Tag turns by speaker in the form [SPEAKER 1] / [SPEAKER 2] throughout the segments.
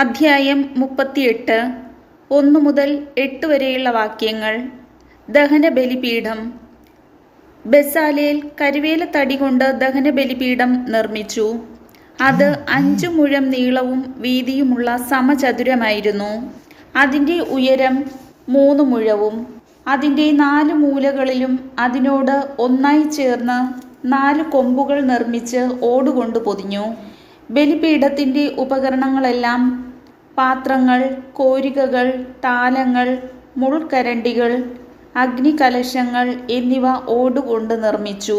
[SPEAKER 1] അധ്യായം 38 1 മുതൽ 8 വരെയുള്ള വാക്യങ്ങൾ. ദഹനബലിപീഠം. ബെസാലേൽ കരുവേല തടി കൊണ്ട് ദഹനബലിപീഠം നിർമ്മിച്ചു. അത് 5 മുഴം നീളവും വീതിയുമുള്ള സമചതുരമായിരുന്നു. അതിൻ്റെ ഉയരം 3 മുഴവും. അതിൻ്റെ 4 മൂലകളിലും അതിനോട് ഒന്നായി ചേർന്ന് 4 കൊമ്പുകൾ നിർമ്മിച്ച് ഓടുകൊണ്ട് പൊതിഞ്ഞു. ബലിപീഠത്തിൻ്റെ ഉപകരണങ്ങളെല്ലാം പാത്രങ്ങൾ, കോരികകൾ, താലങ്ങൾ, മുൾക്കരണ്ടികൾ, അഗ്നികലശങ്ങൾ എന്നിവ ഓടുകൊണ്ട് നിർമ്മിച്ചു.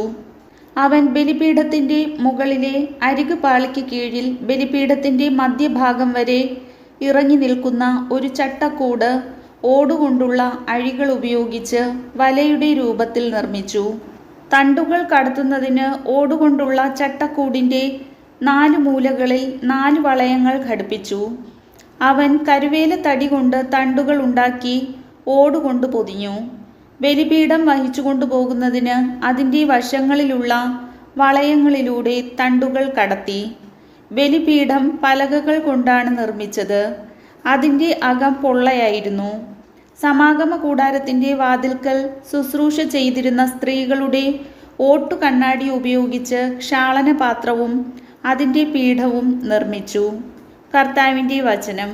[SPEAKER 1] അവൻ ബലിപീഠത്തിൻ്റെ മുകളിലെ അരികുപാളിക്ക് കീഴിൽ ബലിപീഠത്തിൻ്റെ മധ്യഭാഗം വരെ ഇറങ്ങി നിൽക്കുന്ന ഒരു ചട്ടക്കൂട് ഓടുകൊണ്ടുള്ള അഴികൾ ഉപയോഗിച്ച് വലയുടെ രൂപത്തിൽ നിർമ്മിച്ചു. തണ്ടുകൾ കടത്തുന്നതിന് ഓടുകൊണ്ടുള്ള ചട്ടക്കൂടിൻ്റെ 4 മൂലകളിൽ 4 വളയങ്ങൾ ഘടിപ്പിച്ചു. അവൻ കരുവേല തടി കൊണ്ട് തണ്ടുകൾ ഉണ്ടാക്കി ഓടുകൊണ്ട് പൊതിഞ്ഞു. ബലിപീഠം വഹിച്ചു കൊണ്ടുപോകുന്നതിന് അതിൻ്റെ വശങ്ങളിലുള്ള വളയങ്ങളിലൂടെ തണ്ടുകൾ കടത്തി. ബലിപീഠം പലകകൾ കൊണ്ടാണ് നിർമ്മിച്ചത്. അതിൻ്റെ അകം പൊള്ളയായിരുന്നു. സമാഗമ കൂടാരത്തിൻ്റെ വാതിൽക്കൽ ശുശ്രൂഷ ചെയ്തിരുന്ന സ്ത്രീകളുടെ ഓട്ടുകണ്ണാടി ഉപയോഗിച്ച് ക്ഷാളനപാത്രവും അതിൻ്റെ പീഠവും നിർമ്മിച്ചു. കർത്താവിൻ്റെ വചനം.